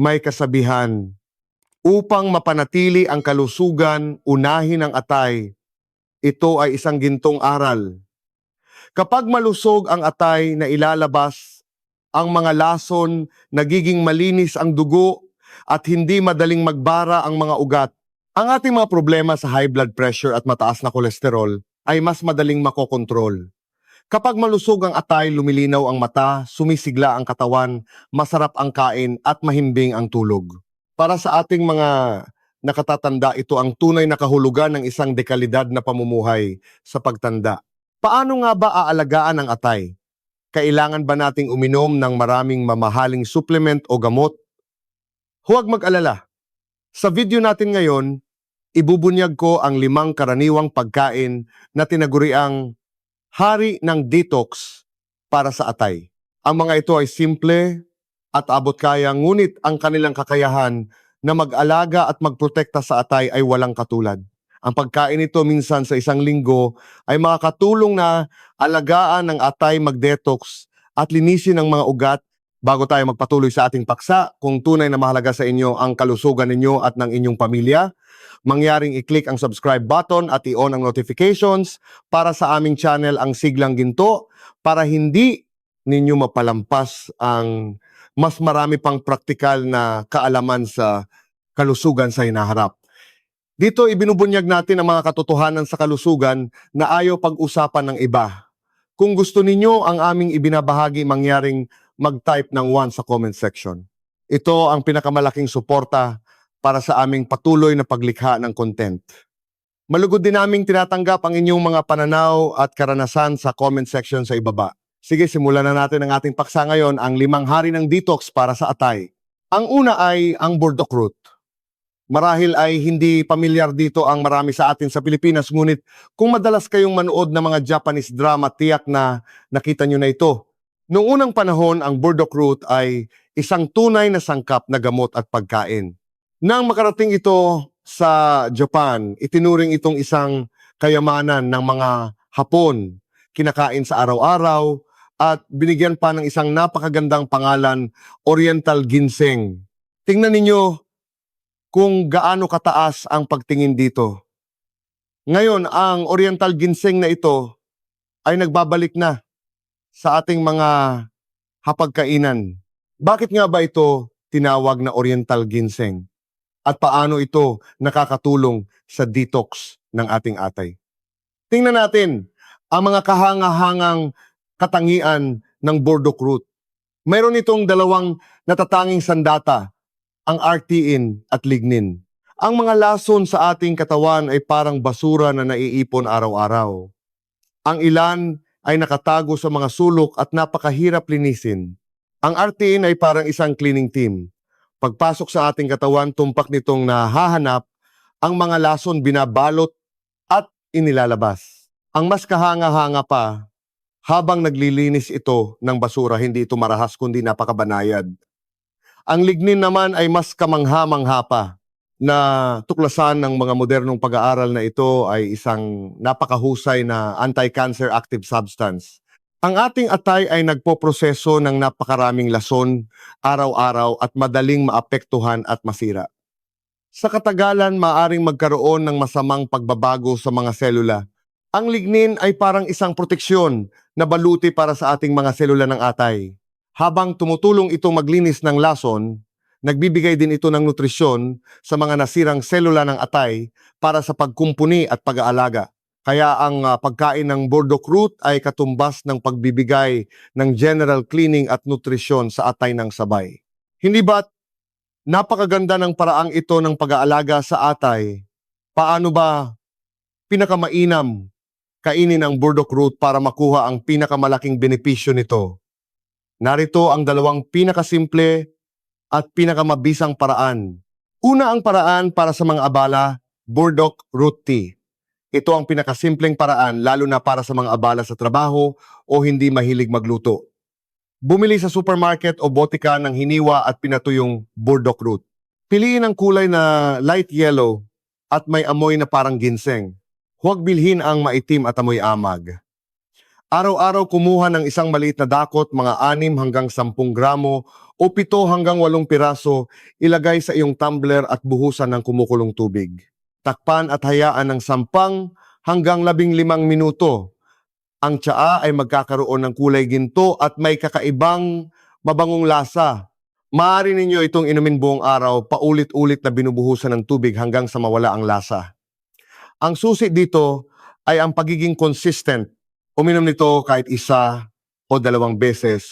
May kasabihan, upang mapanatili ang kalusugan, unahin ang atay. Ito ay isang gintong aral. Kapag malusog ang atay na ilalabas, ang mga lason, nagiging malinis ang dugo at hindi madaling magbara ang mga ugat. Ang ating mga problema sa high blood pressure at mataas na kolesterol ay mas madaling makokontrol. Kapag malusog ang atay, lumilinaw ang mata, sumisigla ang katawan, masarap ang kain at mahimbing ang tulog. Para sa ating mga nakatatanda, ito ang tunay na kahulugan ng isang dekalidad na pamumuhay sa pagtanda. Paano nga ba aalagaan ang atay? Kailangan ba nating uminom ng maraming mamahaling supplement o gamot? Huwag mag-alala. Sa video natin ngayon, ibubunyag ko ang 5 karaniwang pagkain na tinaguriang hari ng detox para sa atay. Ang mga ito ay simple at abot-kaya, ngunit ang kanilang kakayahan na mag-alaga at magprotekta sa atay ay walang katulad. Ang pagkain nito minsan sa isang linggo ay makakatulong na alagaan ng atay, mag-detox at linisin ang mga ugat. Bago tayo magpatuloy sa ating paksa, kung tunay na mahalaga sa inyo ang kalusugan ninyo at ng inyong pamilya, mangyaring i-click ang subscribe button at i-on ang notifications para sa aming channel ang Siglang Ginto para hindi ninyo mapalampas ang mas marami pang praktikal na kaalaman sa kalusugan sa hinaharap. Dito ibinubunyag natin ang mga katotohanan sa kalusugan na ayaw pag-usapan ng iba. Kung gusto ninyo ang aming ibinabahagi, mangyaring mag-type ng 1 sa comment section. Ito ang pinakamalaking suporta para sa aming patuloy na paglikha ng content. Malugod din naming tinatanggap ang inyong mga pananaw at karanasan sa comment section sa ibaba. Sige, simulan na natin ang ating paksa ngayon, ang 5 hari ng detox para sa atay. Ang una ay ang burdock root. Marahil ay hindi pamilyar dito ang marami sa atin sa Pilipinas, ngunit kung madalas kayong manood ng mga Japanese drama, tiyak na nakita nyo na ito. Noong unang panahon, ang burdock root ay isang tunay na sangkap na gamot at pagkain. Nang makarating ito sa Japan, itinuring itong isang kayamanan ng mga Hapon, kinakain sa araw-araw at binigyan pa ng isang napakagandang pangalan, Oriental Ginseng. Tingnan ninyo kung gaano kataas ang pagtingin dito. Ngayon, ang Oriental Ginseng na ito ay nagbabalik na sa ating mga hapagkainan. Bakit nga ba ito tinawag na Oriental Ginseng? At paano ito nakakatulong sa detox ng ating atay? Tingnan natin ang mga kahanga-hangang katangian ng burdock root. Mayroon itong 2 natatanging sandata, ang artein at lignin. Ang mga lason sa ating katawan ay parang basura na naiipon araw-araw. Ang ilan ay nakatago sa mga sulok at napakahirap linisin. Ang artein ay parang isang cleaning team. Pagpasok sa ating katawan, tumpak nitong nahahanap, ang mga lason binabalot at inilalabas. Ang mas kahanga-hanga pa, habang naglilinis ito ng basura, hindi ito marahas kundi napakabanayad. Ang lignin naman ay mas kamangha-mangha pa, na tuklasan ng mga modernong pag-aaral na ito ay isang napakahusay na anti-cancer active substance. Ang ating atay ay nagpoproseso ng napakaraming lason araw-araw at madaling maapektuhan at masira. Sa katagalan, maaring magkaroon ng masamang pagbabago sa mga selula. Ang lignin ay parang isang proteksyon na baluti para sa ating mga selula ng atay. Habang tumutulong itong maglinis ng lason, nagbibigay din ito ng nutrisyon sa mga nasirang selula ng atay para sa pagkumpuni at pag-aalaga. Kaya ang pagkain ng burdock root ay katumbas ng pagbibigay ng general cleaning at nutrisyon sa atay ng sabay. Hindi ba't napakaganda ng paraang ito ng pag-aalaga sa atay? Paano ba pinakamainam kainin ang burdock root para makuha ang pinakamalaking benepisyo nito? Narito ang 2 pinakasimple at pinakamabisang paraan. Una, ang paraan para sa mga abala, burdock root tea. Ito ang pinakasimpleng paraan, lalo na para sa mga abala sa trabaho o hindi mahilig magluto. Bumili sa supermarket o botika ng hiniwa at pinatuyong burdock root. Piliin ang kulay na light yellow at may amoy na parang ginseng. Huwag bilhin ang maitim at amoy amag. Araw-araw kumuha ng isang maliit na dakot, mga 6 hanggang 10 gramo o 7 hanggang 8 piraso, ilagay sa iyong tumbler at buhusan ng kumukulong tubig. Takpan at hayaan ng 10 hanggang 15 minuto. Ang tsaa ay magkakaroon ng kulay ginto at may kakaibang mabangong lasa. Maaari ninyo itong inumin buong araw, paulit-ulit na binubuhusan ng tubig hanggang sa mawala ang lasa. Ang susi dito ay ang pagiging consistent. Uminom nito kahit 1 o 2 beses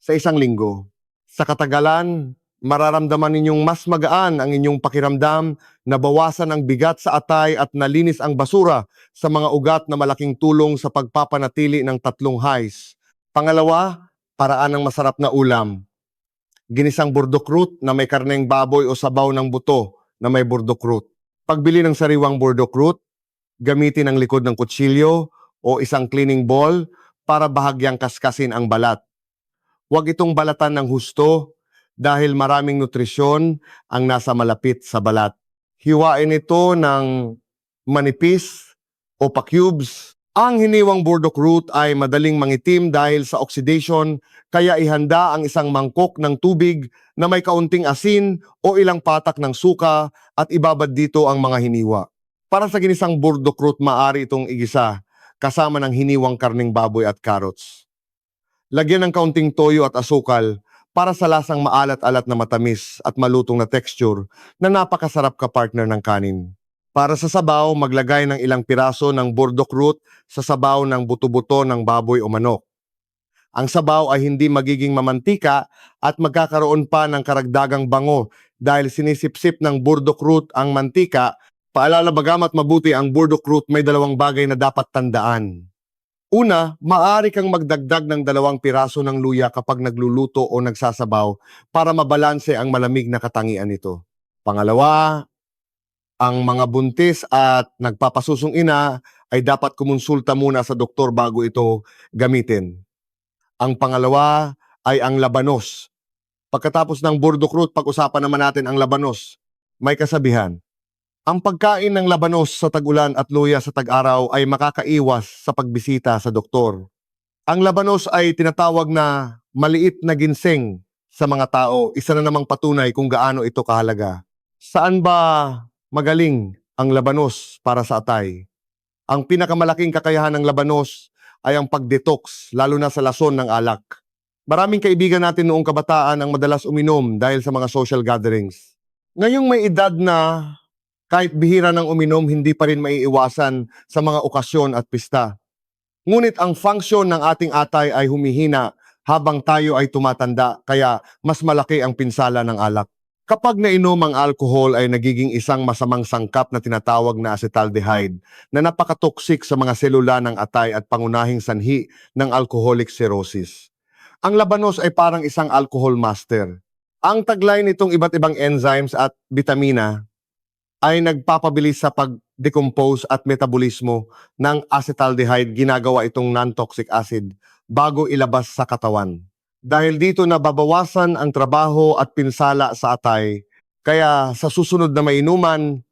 sa isang linggo. Sa katagalan, mararamdaman ninyong mas magaan ang inyong pakiramdam, nabawasan ang bigat sa atay at nalinis ang basura sa mga ugat na malaking tulong sa pagpapanatili ng 3 highs. Pangalawa, paraan ng masarap na ulam. Ginisang burdok root na may karneng baboy o sabaw ng buto na may burdok root. Pagbili ng sariwang burdok root, gamitin ang likod ng kutsilyo o isang cleaning ball para bahagyang kaskasin ang balat. Huwag itong balatan ng husto dahil maraming nutrisyon ang nasa malapit sa balat. Hiwain ito ng manipis o pa-cubes. Ang hiniwang burdok root ay madaling mangitim dahil sa oxidation, kaya ihanda ang isang mangkok ng tubig na may kaunting asin o ilang patak ng suka at ibabad dito ang mga hiniwa. Para sa ginisang burdok root, maaari itong igisa kasama ng hiniwang karning baboy at carrots. Lagyan ng kaunting toyo at asukal para sa lasang maalat-alat na matamis at malutong na texture na napakasarap ka-partner ng kanin. Para sa sabaw, maglagay ng ilang piraso ng burdok root sa sabaw ng buto-buto ng baboy o manok. Ang sabaw ay hindi magiging mamantika at magkakaroon pa ng karagdagang bango dahil sinisipsip ng burdok root ang mantika. Paalala, bagamat mabuti ang burdok root, may 2 bagay na dapat tandaan. Una, maaari kang magdagdag ng 2 piraso ng luya kapag nagluluto o nagsasabaw para mabalanse ang malamig na katangian nito. Pangalawa, ang mga buntis at nagpapasusong ina ay dapat kumonsulta muna sa doktor bago ito gamitin. Ang pangalawa ay ang labanos. Pagkatapos ng burdok root, pag-usapan naman natin ang labanos. May kasabihan, ang pagkain ng labanos sa tag-ulan at luya sa tag-araw ay makakaiwas sa pagbisita sa doktor. Ang labanos ay tinatawag na maliit na ginseng sa mga tao. Isa na namang patunay kung gaano ito kahalaga. Saan ba magaling ang labanos para sa atay? Ang pinakamalaking kakayahan ng labanos ay ang pag-detox, lalo na sa lason ng alak. Maraming kaibigan natin noong kabataan ang madalas uminom dahil sa mga social gatherings. Ngayong may edad na, kahit bihira ng uminom, hindi pa rin maiiwasan sa mga okasyon at pista. Ngunit ang function ng ating atay ay humihina habang tayo ay tumatanda, kaya mas malaki ang pinsala ng alak. Kapag nainom ang alcohol ay nagiging isang masamang sangkap na tinatawag na acetaldehyde na napakatoksik sa mga selula ng atay at pangunahing sanhi ng alcoholic cirrhosis. Ang labanos ay parang isang alcohol master. Ang taglay nitong iba't ibang enzymes at bitamina ay nagpapabilis sa pag-decompose at metabolismo ng acetaldehyde. Ginagawa itong non-toxic acid bago ilabas sa katawan. Dahil dito nababawasan ang trabaho at pinsala sa atay, kaya sa susunod na mainuman,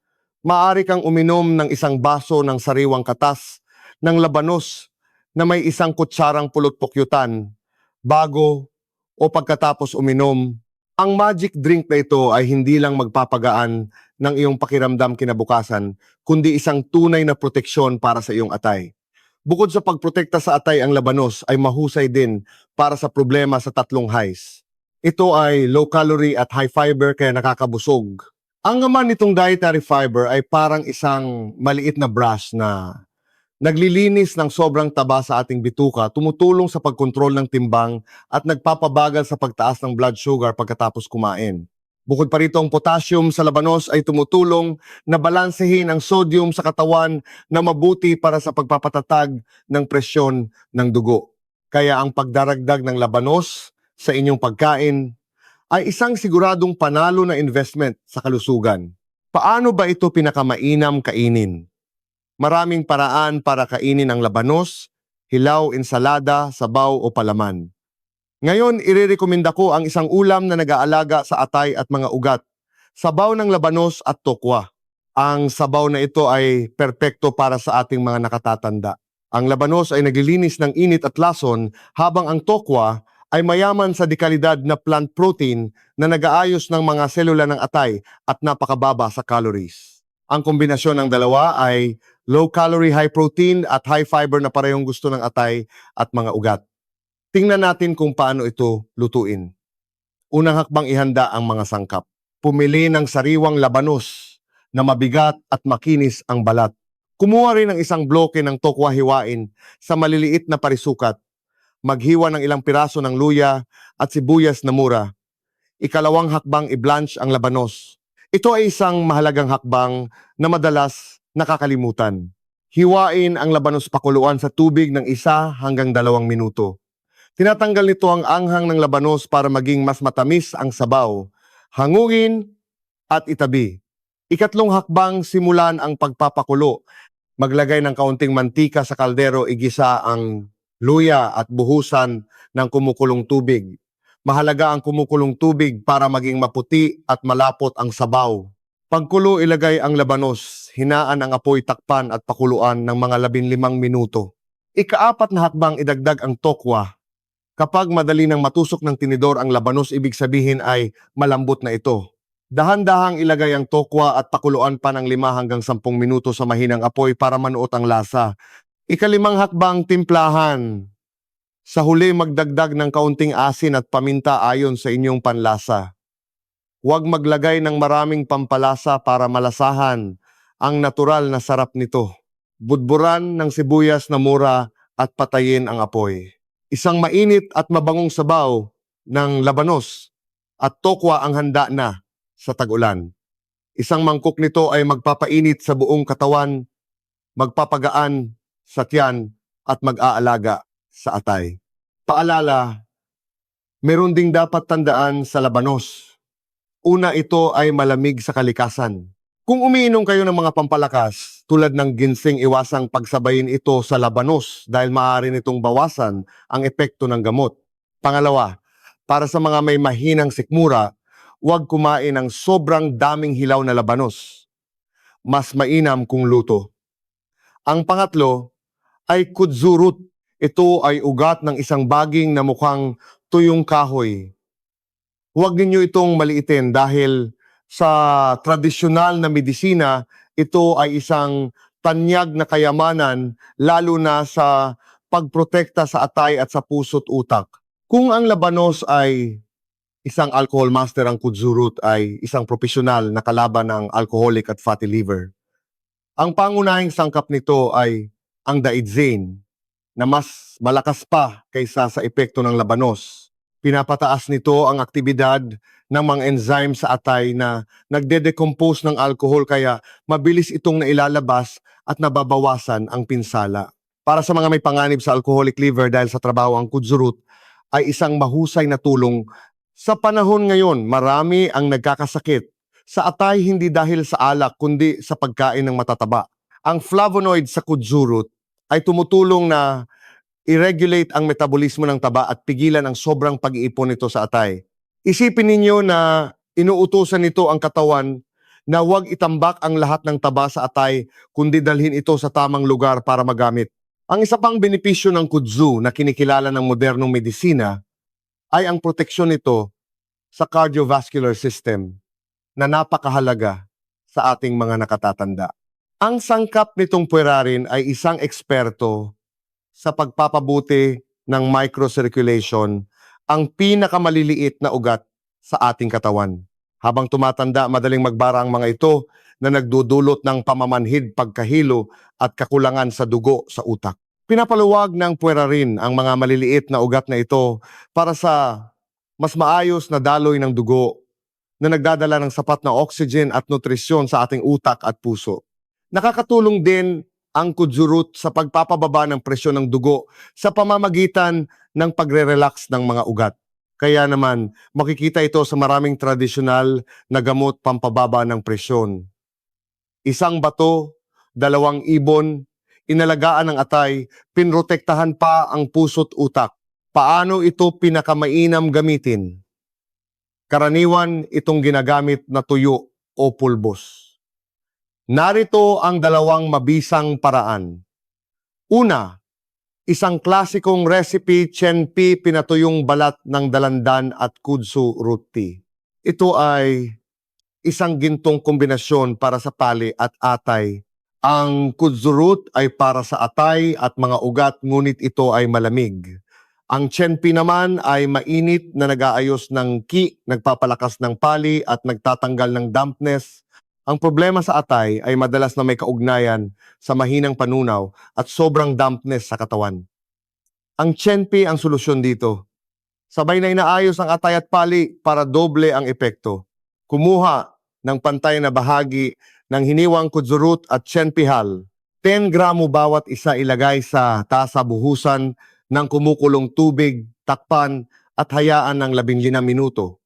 maaari kang uminom ng 1 baso ng sariwang katas ng labanos na may 1 kutsarang pulot-pukyutan bago o pagkatapos uminom. Ang magic drink na ito ay hindi lang magpapagaan ng iyong pakiramdam kinabukasan, kundi isang tunay na proteksyon para sa iyong atay. Bukod sa pagprotekta sa atay, ang labanos ay mahusay din para sa problema sa 3 highs. Ito ay low calorie at high fiber, kaya nakakabusog. Ang laman nitong dietary fiber ay parang isang maliit na brush na naglilinis ng sobrang taba sa ating bituka, tumutulong sa pagkontrol ng timbang at nagpapabagal sa pagtaas ng blood sugar pagkatapos kumain. Bukod pa rito, ang potassium sa labanos ay tumutulong na balansehin ang sodium sa katawan na mabuti para sa pagpapatatag ng presyon ng dugo. Kaya ang pagdaragdag ng labanos sa inyong pagkain ay isang siguradong panalo na investment sa kalusugan. Paano ba ito pinakamainam kainin? Maraming paraan para kainin ang labanos, hilaw, ensalada, sabaw o palaman. Ngayon, irerekomenda ko ang isang ulam na nag-aalaga sa atay at mga ugat, sabaw ng labanos at tokwa. Ang sabaw na ito ay perpekto para sa ating mga nakatatanda. Ang labanos ay naglilinis ng init at lason, habang ang tokwa ay mayaman sa dekalidad na plant protein na nag-aayos ng mga selula ng atay at napakababa sa calories. Ang kombinasyon ng dalawa ay low calorie, high protein at high fiber na parehong gusto ng atay at mga ugat. Tingnan natin kung paano ito lutuin. Unang hakbang, ihanda ang mga sangkap. Pumili ng sariwang labanos na mabigat at makinis ang balat. Kumuha rin ng isang bloke ng tokwa, hiwain sa maliliit na parisukat. Maghiwa ng ilang piraso ng luya at sibuyas na mura. Ikalawang hakbang, i-blanch ang labanos. Ito ay isang mahalagang hakbang na madalas nakakalimutan. Hiwain ang labanos, pakuluan sa tubig ng 1 hanggang 2 minuto. Tinatanggal nito ang anghang ng labanos para maging mas matamis ang sabaw. Hangugin at itabi. Ikatlong hakbang, simulan ang pagpapakulo. Maglagay ng kaunting mantika sa kaldero, igisa ang luya at buhusan ng kumukulong tubig. Mahalaga ang kumukulong tubig para maging maputi at malapot ang sabaw. Pagkulo, ilagay ang labanos. Hinaan ang apoy, takpan at pakuluan ng mga 15 minuto. Ikaapat na hakbang, idagdag ang tokwa. Kapag madali nang matusok ng tinidor ang labanos, ibig sabihin ay malambot na ito. Dahan-dahang ilagay ang tokwa at pakuluan pa ng 5 hanggang 10 minuto sa mahinang apoy para manuot ang lasa. Ikalimang hakbang, timplahan. Sa huli, magdagdag ng kaunting asin at paminta ayon sa inyong panlasa. Huwag maglagay ng maraming pampalasa para malasahan ang natural na sarap nito. Budburan ng sibuyas na mura at patayin ang apoy. Isang mainit at mabangong sabaw ng labanos at tokwa ang handa na sa tag-ulan. Isang mangkok nito ay magpapainit sa buong katawan, magpapagaan sa tiyan at mag-aalaga sa atay. Paalala, meron ding dapat tandaan sa labanos. Una, ito ay malamig sa kalikasan. Kung umiinom kayo ng mga pampalakas tulad ng ginseng, iwasang pagsabayin ito sa labanos dahil maaari nitong bawasan ang epekto ng gamot. Pangalawa, para sa mga may mahinang sikmura, huwag kumain ng sobrang daming hilaw na labanos. Mas mainam kung luto. Ang pangatlo ay kudzu root. Ito ay ugat ng isang baging na mukhang tuyong kahoy. Huwag ninyo itong maliitin dahil sa tradisyonal na medisina, ito ay isang tanyag na kayamanan lalo na sa pagprotekta sa atay at sa puso't utak. Kung ang labanos ay isang alcohol master, ang kudzu root ay isang profesional na kalaban ng alcoholic at fatty liver. Ang pangunahing sangkap nito ay ang daidzein na mas malakas pa kaysa sa epekto ng labanos. Pinapataas nito ang aktibidad ng mga enzyme sa atay na nagde-decompose ng alcohol, kaya mabilis itong nailalabas at nababawasan ang pinsala. Para sa mga may panganib sa alcoholic liver dahil sa trabaho, ang kudzu root ay isang mahusay na tulong. Sa panahon ngayon, marami ang nagkakasakit sa atay hindi dahil sa alak kundi sa pagkain ng matataba. Ang flavonoid sa kudzu root ay tumutulong na i-regulate ang metabolismo ng taba at pigilan ang sobrang pag-iipon nito sa atay. Isipin ninyo na inuutusan nito ang katawan na huwag itambak ang lahat ng taba sa atay, kundi dalhin ito sa tamang lugar para magamit. Ang isa pang benepisyo ng kudzu na kinikilala ng modernong medisina ay ang proteksyon nito sa cardiovascular system na napakahalaga sa ating mga nakatatanda. Ang sangkap nitong puwerarin ay isang eksperto sa pagpapabuti ng microcirculation, ang pinakamaliliit na ugat sa ating katawan. Habang tumatanda, madaling magbara ang mga ito na nagdudulot ng pamamanhid, pagkahilo at kakulangan sa dugo sa utak. Pinapaluwag ng puwerarin ang mga maliliit na ugat na ito para sa mas maayos na daloy ng dugo na nagdadala ng sapat na oxygen at nutrisyon sa ating utak at puso. Nakakatulong din ang kudzu root sa pagpapababa ng presyon ng dugo sa pamamagitan ng pagre-relax ng mga ugat. Kaya naman, makikita ito sa maraming tradisyonal na gamot pampababa ng presyon. Isang bato, 2 ibon, inalagaan ng atay, pinrotektahan pa ang puso't utak. Paano ito pinakamainam gamitin? Karaniwan itong ginagamit na tuyo o pulbos. Narito ang 2 mabisang paraan. Una, Isang klasikong recipe, chenpi, pinatuyong balat ng dalandan at kudsu root tea. Ito ay isang gintong kombinasyon para sa pali at atay. Ang kudsu root ay para sa atay at mga ugat, ngunit ito ay malamig. Ang chenpi naman ay mainit na nag-aayos ng ki, nagpapalakas ng pali at nagtatanggal ng dampness. Ang problema sa atay ay madalas na may kaugnayan sa mahinang panunaw at sobrang dampness sa katawan. Ang chenpi ang solusyon dito. Sabay na inaayos ang atay at pali para doble ang epekto. Kumuha ng pantay na bahagi ng hiniwang kudsu root at chenpihal. 10 gramo bawat isa, ilagay sa tasa, buhusan ng kumukulong tubig, takpan at hayaan ng 15 minuto.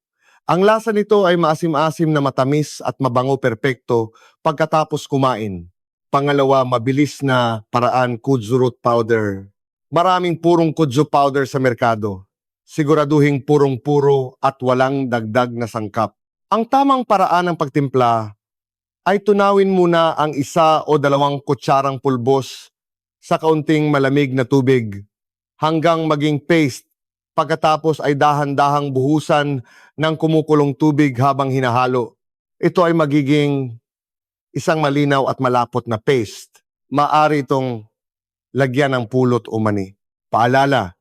Ang lasa nito ay maasim-asim na matamis at mabango, perpekto pagkatapos kumain. Pangalawa, mabilis na paraan, kudsu root powder. Maraming purong kudsu powder sa merkado. Siguraduhing purong-puro at walang dagdag na sangkap. Ang tamang paraan ng pagtimpla ay tunawin muna ang 1 o 2 kutsarang pulbos sa kaunting malamig na tubig hanggang maging paste. Pagkatapos ay dahan-dahang buhusan ng kumukulong tubig habang hinahalo. Ito ay magiging isang malinaw at malapot na paste. Maaari itong lagyan ng pulot o mani. Paalala,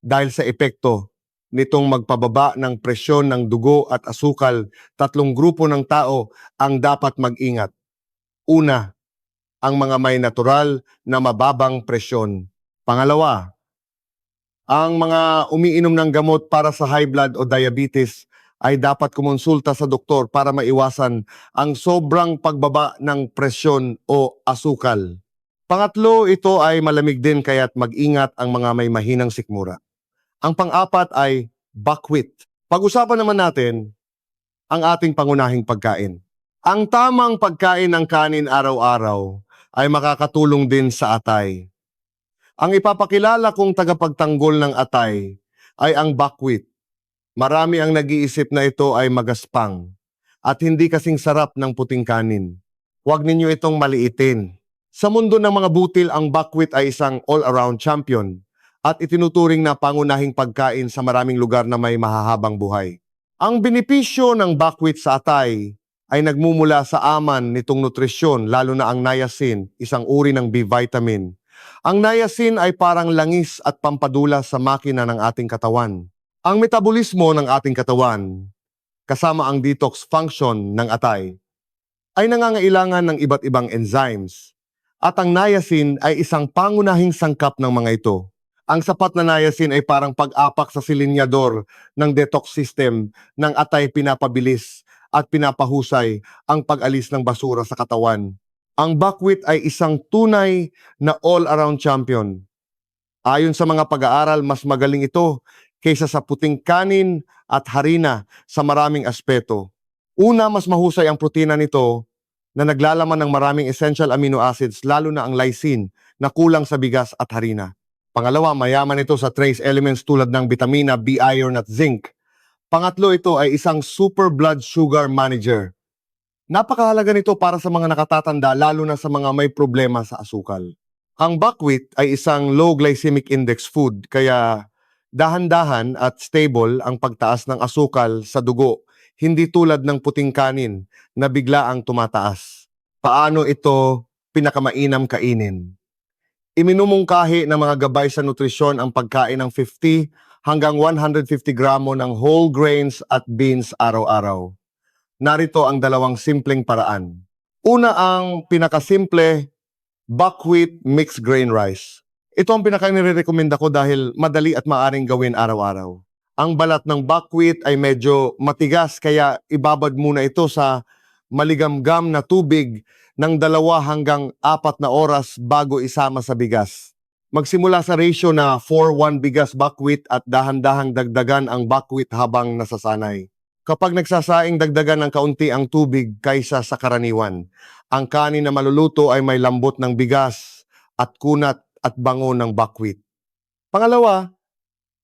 dahil sa epekto nitong magpababa ng presyon ng dugo at asukal, 3 grupo ng tao ang dapat mag-ingat. Una, ang mga may natural na mababang presyon. Pangalawa, ang mga umiinom ng gamot para sa high blood o diabetes ay dapat kumonsulta sa doktor para maiwasan ang sobrang pagbaba ng presyon o asukal. Pangatlo, ito ay malamig din kaya't mag-ingat ang mga may mahinang sikmura. Ang pang-apat ay buckwheat. Pag-usapan naman natin ang ating pangunahing pagkain. Ang tamang pagkain ng kanin araw-araw ay makakatulong din sa atay. Ang ipapakilala kong tagapagtanggol ng atay ay ang buckwheat. Marami ang nag-iisip na ito ay magaspang at hindi kasing sarap ng puting kanin. Huwag ninyo itong maliitin. Sa mundo ng mga butil, ang buckwheat ay isang all-around champion at itinuturing na pangunahing pagkain sa maraming lugar na may mahahabang buhay. Ang benepisyo ng buckwheat sa atay ay nagmumula sa aman nitong nutrisyon, lalo na ang niacin, isang uri ng B vitamin. Ang niacin ay parang langis at pampadula sa makina ng ating katawan. Ang metabolismo ng ating katawan, kasama ang detox function ng atay, ay nangangailangan ng iba't ibang enzymes. At ang niacin ay isang pangunahing sangkap ng mga ito. Ang sapat na niacin ay parang pag-apak sa silinyador ng detox system ng atay, pinapabilis at pinapahusay ang pag-alis ng basura sa katawan. Ang buckwheat ay isang tunay na all-around champion. Ayon sa mga pag-aaral, mas magaling ito kaysa sa puting kanin at harina sa maraming aspeto. Una, mas mahusay ang protina nito na naglalaman ng maraming essential amino acids, lalo na ang lysine na kulang sa bigas at harina. Pangalawa, mayaman ito sa trace elements tulad ng bitamina B, iron at zinc. Pangatlo, ito ay isang super blood sugar manager. Napakahalaga nito para sa mga nakatatanda, lalo na sa mga may problema sa asukal. Ang buckwheat ay isang low glycemic index food, kaya dahan-dahan at stable ang pagtaas ng asukal sa dugo, hindi tulad ng puting kanin na bigla ang tumataas. Paano ito pinakamainam kainin? Iminumungkahi ng mga gabay sa nutrisyon ang pagkain ng 50 hanggang 150 gramo ng whole grains at beans araw-araw. Narito ang 2 simpleng paraan. Una, ang pinakasimple, buckwheat mixed grain rice. Ito ang pinaka-nirekomenda ko dahil madali at maaring gawin araw-araw. Ang balat ng buckwheat ay medyo matigas, kaya ibabad muna ito sa maligamgam na tubig ng 2 hanggang 4 na oras bago isama sa bigas. Magsimula sa ratio na 4:1 bigas buckwheat at dahan-dahang dagdagan ang buckwheat habang nasasanay. Kapag nagsasaing, dagdagan ng kaunti ang tubig kaysa sa karaniwan. Ang kanin na maluluto ay may lambot ng bigas at kunat at bango ng buckwheat. Pangalawa,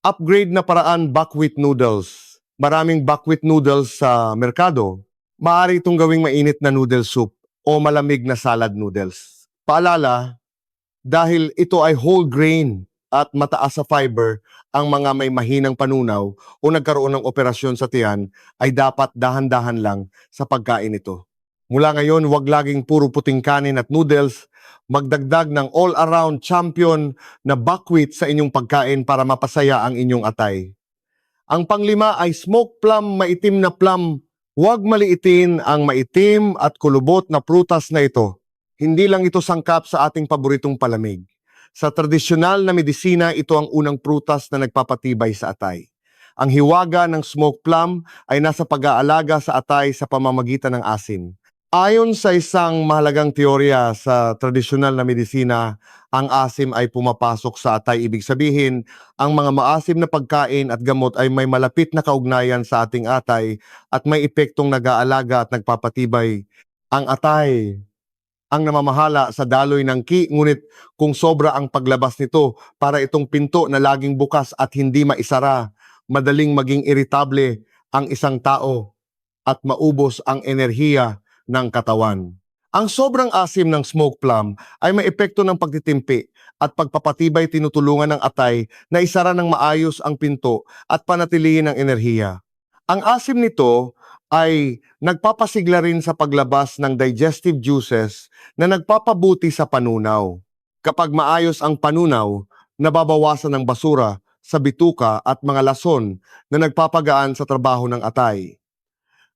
upgrade na paraan, buckwheat noodles. Maraming buckwheat noodles sa merkado. Maaari itong gawing mainit na noodle soup o malamig na salad noodles. Paalala, dahil ito ay whole grain at mataas sa fiber ang mga may mahinang panunaw o nagkaroon ng operasyon sa tiyan ay dapat dahan-dahan lang sa pagkain nito. Mula ngayon, huwag laging puro puting kanin at noodles. Magdagdag ng all-around champion na buckwheat sa inyong pagkain para mapasaya ang inyong atay. Ang panglima ay smoked plum, maitim na plum. Huwag maliitin ang maitim at kulubot na prutas na ito. Hindi lang ito sangkap sa ating paboritong palamig. Sa tradisyonal na medisina, ito ang unang prutas na nagpapatibay sa atay. Ang hiwaga ng smoked plum ay nasa pag-aalaga sa atay sa pamamagitan ng asin. Ayon sa isang mahalagang teorya sa tradisyonal na medisina, ang asim ay pumapasok sa atay. Ibig sabihin, ang mga maasim na pagkain at gamot ay may malapit na kaugnayan sa ating atay at may epektong nag-aalaga at nagpapatibay. Ang atay ang namamahala sa daloy ng ki, ngunit kung sobra ang paglabas nito, para itong pinto na laging bukas at hindi maisara, madaling maging iritable ang isang tao at maubos ang enerhiya ng katawan. Ang sobrang asim ng smoked plum ay may epekto ng pagtitimpi at pagpapatibay, tinutulungan ng atay na isara ng maayos ang pinto at panatilihin ang enerhiya. Ang asim nito ay nagpapasigla rin sa paglabas ng digestive juices na nagpapabuti sa panunaw. Kapag maayos ang panunaw, nababawasan ang basura sa bituka at mga lason na nagpapagaan sa trabaho ng atay.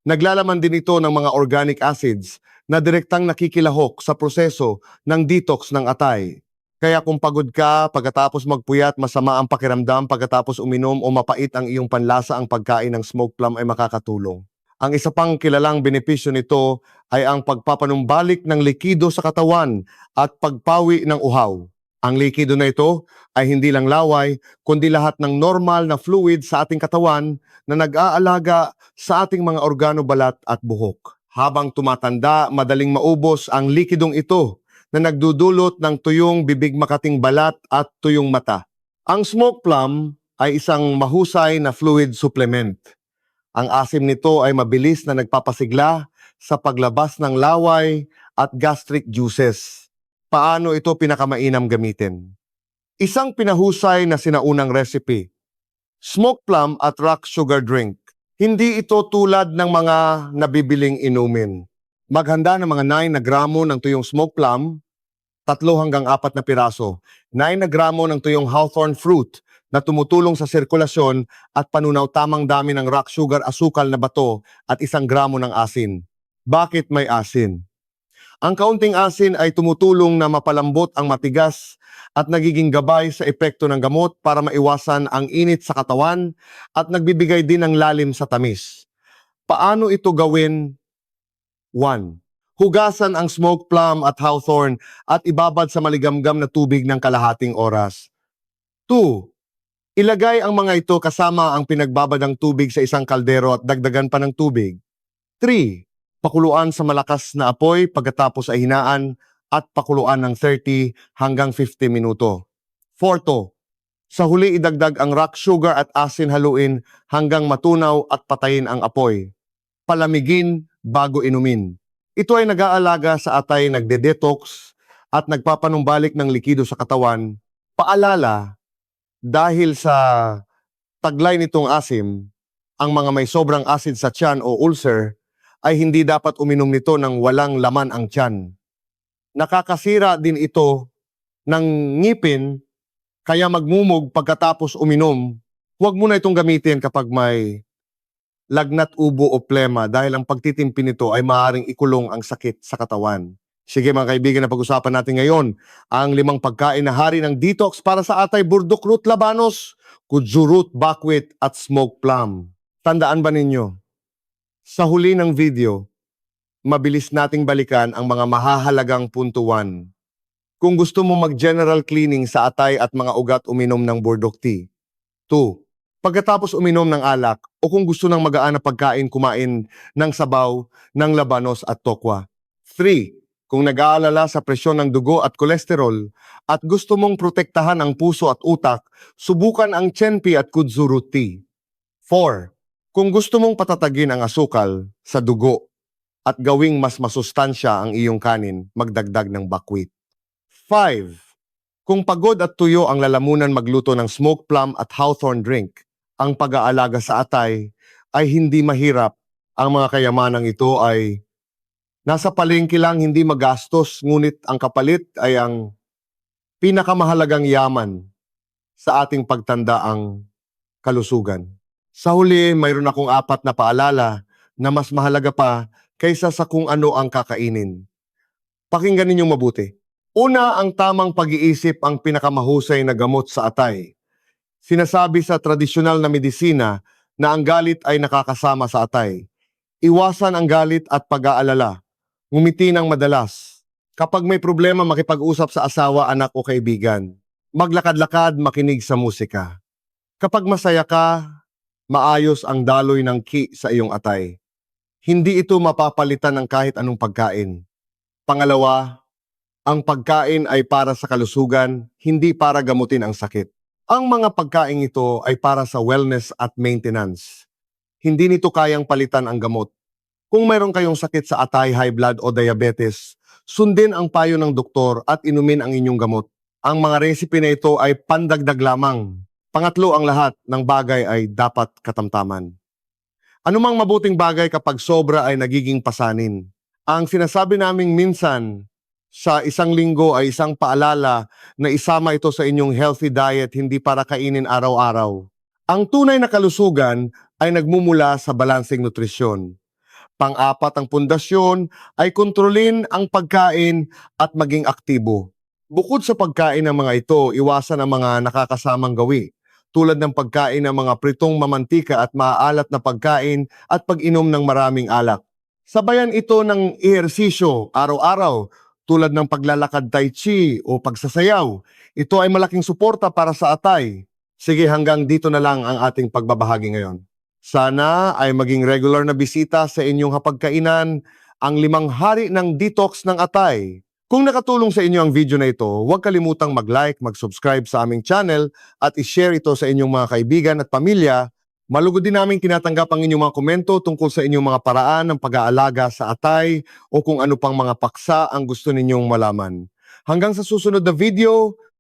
Naglalaman din ito ng mga organic acids na direktang nakikilahok sa proseso ng detox ng atay. Kaya kung pagod ka pagkatapos magpuyat, masama ang pakiramdam pagkatapos uminom o mapait ang iyong panlasa, ang pagkain ng smoked plum ay makakatulong. Ang isa pang kilalang benepisyo nito ay ang pagpapanumbalik ng likido sa katawan at pagpawi ng uhaw. Ang likido na ito ay hindi lang laway, kundi lahat ng normal na fluid sa ating katawan na nag-aalaga sa ating mga organo, balat at buhok. Habang tumatanda, madaling maubos ang likidong ito na nagdudulot ng tuyong bibig, makating balat at tuyong mata. Ang smoked plum ay isang mahusay na fluid supplement. Ang asim nito ay mabilis na nagpapasigla sa paglabas ng laway at gastric juices. Paano ito pinakamainam gamitin? Isang pinahusay na sinaunang recipe: smoked plum at rock sugar drink. Hindi ito tulad ng mga nabibiling inumin. Maghanda ng mga 9 na gramo ng tuyong smoked plum, 3 hanggang 4 na piraso, 9 na gramo ng tuyong hawthorn fruit na tumutulong sa sirkulasyon at panunaw, tamang dami ng rock sugar, asukal na bato at 1 gramo ng asin. Bakit may asin? Ang kaunting asin ay tumutulong na mapalambot ang matigas at nagiging gabay sa epekto ng gamot para maiwasan ang init sa katawan at nagbibigay din ng lalim sa tamis. Paano ito gawin? 1. Hugasan ang smoked plum at hawthorn at ibabad sa maligamgam na tubig ng kalahating oras. 2. Ilagay ang mga ito kasama ang pinagbabadang tubig sa isang kaldero at dagdagan pa ng tubig. 3. Pakuluan sa malakas na apoy, pagkatapos ay hinaan at pakuluan ng 30 hanggang 50 minuto. 4. Sa huli, idagdag ang rock sugar at asin, haluin hanggang matunaw at patayin ang apoy. Palamigin bago inumin. Ito ay nag-aalaga sa atay, nagde-detox at nagpapanumbalik ng likido sa katawan. Paalala, dahil sa taglay nitong asim, ang mga may sobrang acid sa tiyan o ulcer ay hindi dapat uminom nito ng walang laman ang tiyan. Nakakasira din ito ng ngipin, kaya magmumog pagkatapos uminom. Huwag mo na itong gamitin kapag may lagnat, ubo o plema, dahil ang pagtitimpi nito ay maaaring ikulong ang sakit sa katawan. Sige mga kaibigan, na pag-usapan natin ngayon ang 5 pagkain na hari ng detox para sa atay: burdok root labanos, kudzu root, buckwheat at smoked plum. Tandaan ba ninyo? Sa huli ng video, mabilis nating balikan ang mga mahahalagang puntuan. Kung gusto mo mag-general cleaning sa atay at mga ugat, uminom ng burdok tea. 2. Pagkatapos uminom ng alak, o kung gusto ng magaan na pagkain, kumain ng sabaw ng labanos at tokwa. 3. Kung nag-aalala sa presyon ng dugo at kolesterol at gusto mong protektahan ang puso at utak, subukan ang chenpi at kudzu root tea. 4. Kung gusto mong patatagin ang asukal sa dugo at gawing mas masustansya ang iyong kanin, magdagdag ng buckwheat. 5. Kung pagod at tuyo ang lalamunan magluto ng smoked plum at hawthorn drink, ang pag-aalaga sa atay ay hindi mahirap. Ang mga kayamanang ito ay nasa palengke lang, hindi magastos, ngunit ang kapalit ay ang pinakamahalagang yaman sa ating pagtanda, ang kalusugan. Sa huli, mayroon akong 4 na paalala na mas mahalaga pa kaysa sa kung ano ang kakainin. Pakinggan ninyong mabuti. Una, ang tamang pag-iisip ang pinakamahusay na gamot sa atay. Sinasabi sa tradisyonal na medisina na ang galit ay nakakasama sa atay. Iwasan ang galit at pag-aalala. Ngumiti ng madalas. Kapag may problema, makipag-usap sa asawa, anak o kaibigan. Maglakad-lakad, makinig sa musika. Kapag masaya ka, maayos ang daloy ng ki sa iyong atay. Hindi ito mapapalitan ng kahit anong pagkain. Pangalawa, ang pagkain ay para sa kalusugan, hindi para gamutin ang sakit. Ang mga pagkain ito ay para sa wellness at maintenance. Hindi nito kayang palitan ang gamot. Kung mayroon kayong sakit sa atay, high blood o diabetes, sundin ang payo ng doktor at inumin ang inyong gamot. Ang mga recipe na ito ay pandagdag lamang. Pangatlo, ang lahat ng bagay ay dapat katamtaman. Anumang mabuting bagay kapag sobra ay nagiging pasanin. Ang sinasabi naming minsan sa isang linggo ay isang paalala na isama ito sa inyong healthy diet, hindi para kainin araw-araw. Ang tunay na kalusugan ay nagmumula sa balanseng nutrisyon. Pang-apat, ang pundasyon ay kontrolin ang pagkain at maging aktibo. Bukod sa pagkain ng mga ito, iwasan ang mga nakakasamang gawi, tulad ng pagkain ng mga pritong mamantika at maaalat na pagkain at pag-inom ng maraming alak. Sabayan ito ng ehersisyo araw-araw, tulad ng paglalakad tai chi o pagsasayaw. Ito ay malaking suporta para sa atay. Sige, hanggang dito na lang ang ating pagbabahagi ngayon. Sana ay maging regular na bisita sa inyong hapagkainan ang 5 hari ng detox ng atay. Kung nakatulong sa inyo ang video na ito, huwag kalimutang mag-like, mag-subscribe sa aming channel at i-share ito sa inyong mga kaibigan at pamilya. Malugod din namin tinatanggap ang inyong mga komento tungkol sa inyong mga paraan ng pag-aalaga sa atay o kung ano pang mga paksa ang gusto ninyong malaman. Hanggang sa susunod na video,